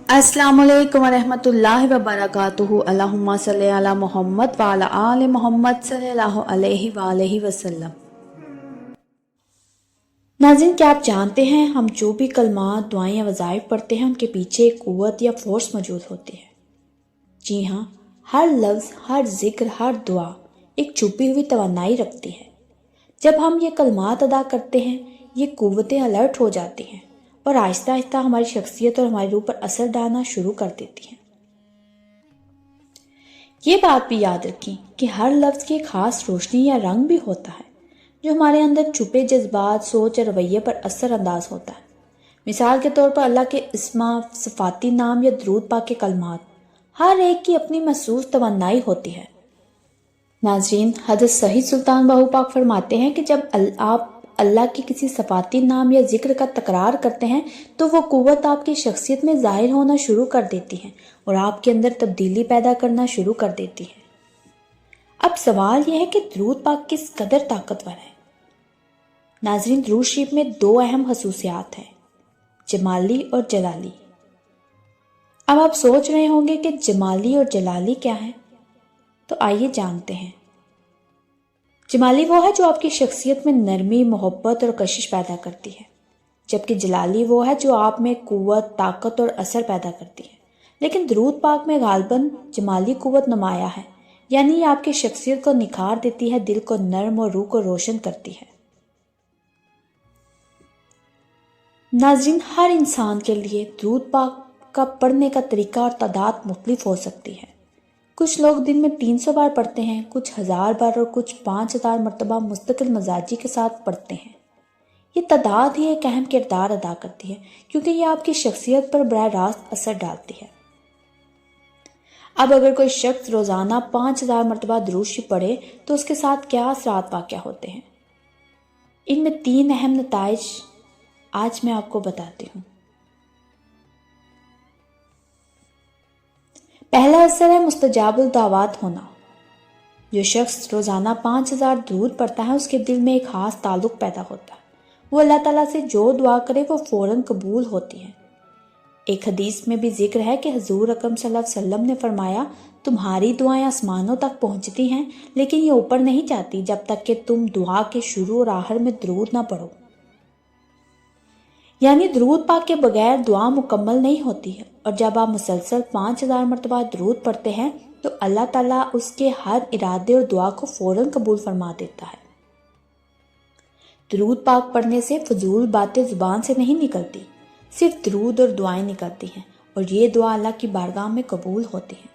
अस्सलामु अलैकुम वरहमतुल्लाहि वबरकातुहू। अल्लाहुम्मा सल्ली अला मोहम्मद व अला आले मोहम्मद सल्लल्लाहु अलैहि वसल्लम। नाज़रीन, क्या आप जानते हैं हम जो भी कलमात, दुआएं या वज़ाइफ पढ़ते हैं उनके पीछे एक क़ुव्वत या फोर्स मौजूद होती है। जी हाँ, हर लफ्ज़, हर जिक्र, हर दुआ एक छुपी हुई तवन्नाई रखती है। जब हम ये कलमात अदा करते हैं, ये क़ुव्वतें अलर्ट हो जाती हैं और आहिस्ता आहिस्ता हमारी शख्सियत और हमारी रूह पर असर डालना शुरू कर देती हैं। ये बात भी याद रखें कि हर लफ्ज़ की एक खास रोशनी या रंग भी होता है जो हमारे अंदर छुपे जज्बात, सोच और रवैये पर असर अंदाज होता है। मिसाल के तौर पर अल्लाह के इस्मा, सिफाती नाम या दरूद पाक के कलमात, हर एक की अपनी महसूस तवन्नाई होती है। नाज़रीन, हज़रत सईद सुल्तान बाहू पाक फरमाते हैं कि जब आप अल्लाह के किसी सफाती नाम या जिक्र का तकरार करते हैं तो वो कुव्वत आपकी शख्सियत में ज़ाहिर होना शुरू कर देती है और आपके अंदर तब्दीली पैदा करना शुरू कर देती है। अब सवाल यह है कि दरूद पाक किस कदर ताकतवर है। नाज़रीन, दरूद शरीफ में दो अहम खसूसियात हैं, जमाली और जलाली। अब आप सोच रहे होंगे कि जमाली और जलाली क्या है, तो आइए जानते हैं। जमाली वो है जो आपकी शख्सियत में नरमी, मोहब्बत और कशिश पैदा करती है, जबकि जलाली वो है जो आप में कुव्वत, ताकत और असर पैदा करती है। लेकिन दरूद पाक में गालबन जमाली कुव्वत नुमाया है, यानी ये आपकी शख्सियत को निखार देती है, दिल को नर्म और रूह को रोशन करती है। नाज़रीन, हर इंसान के लिए दरूद पाक का पढ़ने का तरीका और तादाद मुख्तलिफ हो सकती है। कुछ लोग दिन में 300 बार पढ़ते हैं, कुछ 1000 बार और कुछ 5000 मरतबा मुस्तकिल मजाजी के साथ पढ़ते हैं। ये तादाद ही एक अहम किरदार अदा करती है क्योंकि ये आपकी शख्सियत पर बराह रास्त असर डालती है। अब अगर कोई शख्स रोज़ाना 5000 मरतबा दुरूद शरीफ पढ़े तो उसके साथ क्या असरात वाक़या होते हैं। इनमें 3 अहम नताइज आज मैं आपको बताती हूँ। पहला असर है मुस्तजाबुल दावात होना। जो शख्स रोज़ाना 5000 दुरूद पढ़ता है उसके दिल में एक खास ताल्लुक़ पैदा होता है। वो अल्लाह ताला से जो दुआ करे वो फ़ौरन कबूल होती है। एक हदीस में भी जिक्र है कि हुज़ूर अकरम सल्लल्लाहु अलैहि वसल्लम ने फरमाया, तुम्हारी दुआएं आसमानों तक पहुंचती हैं लेकिन ये ऊपर नहीं जाती जब तक कि तुम दुआ के शुरू और आखिर में दुरूद ना पढ़ो। यानी दरूद पाक के बगैर दुआ मुकम्मल नहीं होती है और जब आप मुसलसल 5000 मरतबा दरूद पढ़ते हैं तो अल्लाह ताला उसके हर इरादे और दुआ को फ़ौरन कबूल फरमा देता है। दरूद पाक पढ़ने से फजूल बातें ज़ुबान से नहीं निकलती, सिर्फ दरूद और दुआएं निकलती हैं और ये दुआ अल्लाह की बारगाह में कबूल होती है।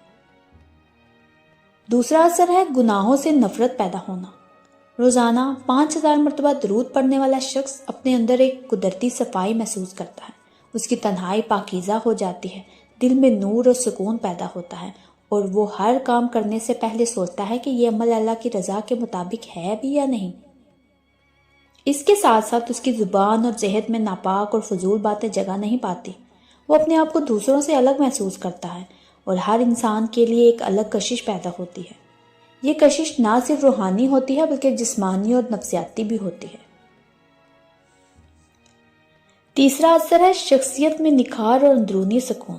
दूसरा असर है गुनाहों से नफरत पैदा होना। रोज़ाना 5000 मरतबा दरूद पढ़ने वाला शख्स अपने अंदर एक कुदरती सफाई महसूस करता है। उसकी तन्हाई पाकीज़ा हो जाती है, दिल में नूर और सुकून पैदा होता है और वो हर काम करने से पहले सोचता है कि ये अमल अल्लाह की रज़ा के मुताबिक है भी या नहीं। इसके साथ साथ उसकी ज़ुबान और ज़हन में नापाक और फजूल बातें जगह नहीं पाती। वो अपने आप को दूसरों से अलग महसूस करता है और हर इंसान के लिए एक अलग कशिश पैदा होती है। ये कशिश ना सिर्फ रूहानी होती है बल्कि जिस्मानी और नफ्सियाती भी होती है। तीसरा असर है शख्सियत में निखार और अंदरूनी सुकून।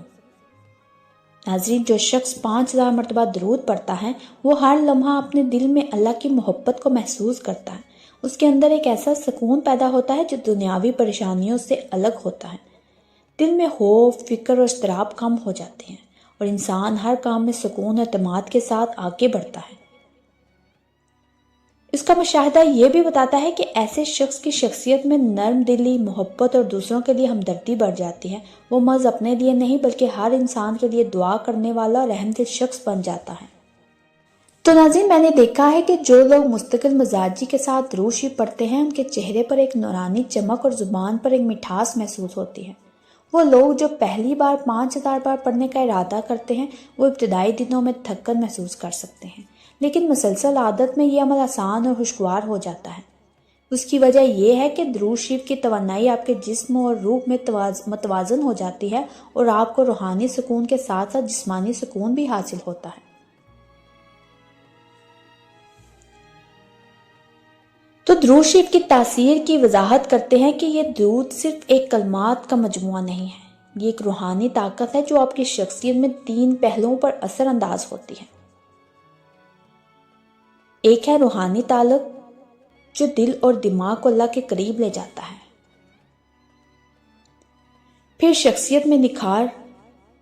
नाज़रीन, जो शख्स 5000 मरतबा दरूद पढ़ता है वो हर लम्हा अपने दिल में अल्लाह की मोहब्बत को महसूस करता है। उसके अंदर एक ऐसा सुकून पैदा होता है जो दुनियावी परेशानियों से अलग होता है। दिल में खौफ, फिक्र और इज़्तिराब कम हो जाते हैं और इंसान हर काम में सुकून और एतमाद के साथ आगे बढ़ता है। इसका मुशाहिदा ये भी बताता है कि ऐसे शख्स की शख्सियत में नर्म दिली, मोहब्बत और दूसरों के लिए हमदर्दी बढ़ जाती है। वो महज अपने लिए नहीं बल्कि हर इंसान के लिए दुआ करने वाला और रहमदिल शख्स बन जाता है। तो नाज़रीन, मैंने देखा है कि जो लोग मुस्तकिल मजाजी के साथ दरूद शरीफ पढ़ते हैं उनके चेहरे पर एक नूरानी चमक और ज़ुबान पर एक मिठास महसूस होती है। वो लोग जो पहली बार 5000 बार पढ़ने का इरादा करते हैं वो इब्तिदाई दिनों में थकन महसूस कर सकते हैं, लेकिन मुसलसल आदत में यह अमल आसान और खुशगवार हो जाता है। उसकी वजह यह है कि दरूद शरीफ की तवन्नाई आपके जिस्म और रूह में मतवाज़न हो जाती है और आपको रूहानी सुकून के साथ साथ जिस्मानी सुकून भी हासिल होता है। तो दरूद शरीफ की तासीर की वजाहत करते हैं कि ये दरूद सिर्फ एक कलमात का मजमुआ नहीं है, یہ ایک روحانی طاقت ہے جو آپ کی شخصیت میں 3 پہلوؤں پر اثر انداز ہوتی ہے۔ ایک ہے روحانی تعلق جو دل اور دماغ کو اللہ کے قریب لے جاتا ہے۔ پھر شخصیت میں نکھار،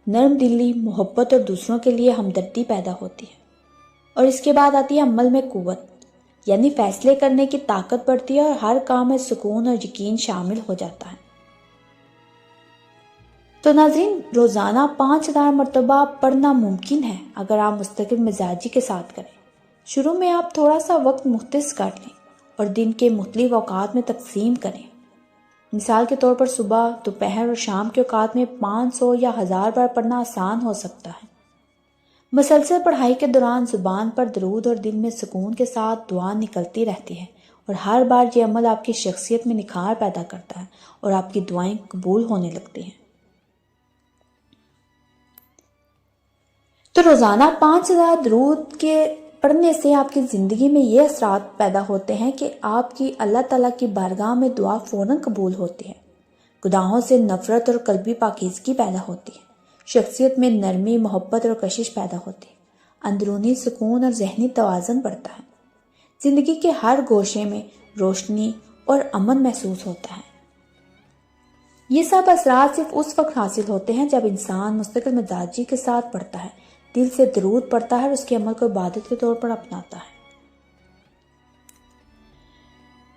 نرم دلی، محبت اور دوسروں کے لیے ہمدردی پیدا ہوتی ہے۔ اور اس کے بعد آتی ہے عمل میں قوت، یعنی فیصلے کرنے کی طاقت بڑھتی ہے اور ہر کام میں سکون اور یقین شامل ہو جاتا ہے۔ تو ناظرین، روزانہ 5000 مرتبہ پڑھنا ممکن ہے اگر آپ مستقل مزاجی کے ساتھ کریں۔ شروع میں آپ تھوڑا سا وقت مختص کر لیں اور دن کے مختلف اوقات میں تقسیم کریں۔ مثال کے طور پر صبح، دوپہر اور شام کے اوقات میں 500 یا 1000 بار پڑھنا آسان ہو سکتا ہے۔ مسلسل پڑھائی کے دوران زبان پر درود اور دل میں سکون کے ساتھ دعا نکلتی رہتی ہے، اور ہر بار یہ عمل آپ کی شخصیت میں نکھار پیدا کرتا ہے اور آپ کی دعائیں قبول ہونے لگتی ہیں۔ تو روزانہ 5000 درود کے پڑھنے سے آپ کی زندگی میں یہ اثرات پیدا ہوتے ہیں کہ آپ کی اللہ تعالیٰ کی بارگاہ میں دعا فوراً قبول ہوتی ہے، گناہوں سے نفرت اور قلبی پاکیزگی پیدا ہوتی ہے، شخصیت میں نرمی، محبت اور کشش پیدا ہوتی ہے، اندرونی سکون اور ذہنی توازن بڑھتا ہے، زندگی کے ہر گوشے میں روشنی اور امن محسوس ہوتا ہے۔ یہ سب اثرات صرف اس وقت حاصل ہوتے ہیں جب انسان مستقل مزاجی کے ساتھ پڑھتا ہے، دل سے درود پڑھتا ہے اور اس کے عمل کو عبادت کے طور پر اپناتا ہے۔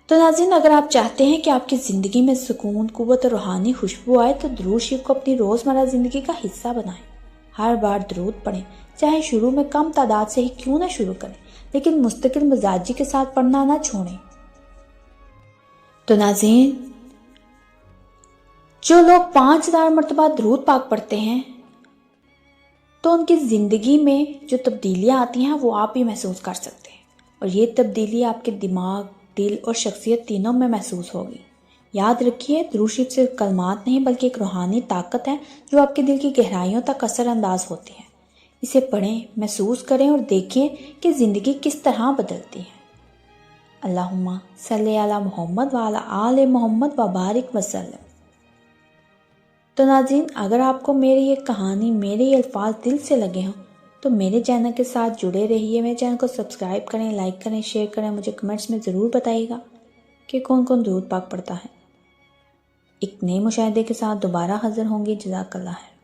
تو ناظرین، اگر آپ چاہتے ہیں کہ آپ کی زندگی میں سکون، قوت اور روحانی خوشبو آئے تو درود شریف کو اپنی روزمرہ زندگی کا حصہ بنائیں۔ ہر بار درود پڑھیں، چاہے شروع میں کم تعداد سے ہی کیوں نہ شروع کریں، لیکن مستقل مزاجی کے ساتھ پڑھنا نہ چھوڑیں۔ تو ناظرین، جو لوگ 5000 مرتبہ درود پاک پڑھتے ہیں تو ان کی زندگی میں جو تبدیلیاں آتی ہیں وہ آپ بھی محسوس کر سکتے ہیں، اور یہ تبدیلی آپ کے دماغ، دل اور شخصیت تینوں میں محسوس ہوگی۔ یاد رکھیے، درود شریف صرف کلمات نہیں بلکہ ایک روحانی طاقت ہے جو آپ کے دل کی گہرائیوں تک اثر انداز ہوتی ہے۔ اسے پڑھیں، محسوس کریں اور دیکھیں کہ زندگی کس طرح بدلتی ہے۔ اللہم صلی علی محمد وعلی آل محمد وبارک وسلم۔ تو ناظرین، اگر آپ کو میری یہ کہانی، میرے یہ الفاظ دل سے لگے ہوں تو میرے چینل کے ساتھ جڑے رہیے۔ میرے چینل کو سبسکرائب کریں، لائک کریں، شیئر کریں، مجھے کمنٹس میں ضرور بتائیے گا کہ کون کون درود پاک پڑھتا ہے۔ ایک نئے مشاہدے کے ساتھ دوبارہ حاضر ہوں گی۔ جزاک اللہ خیر۔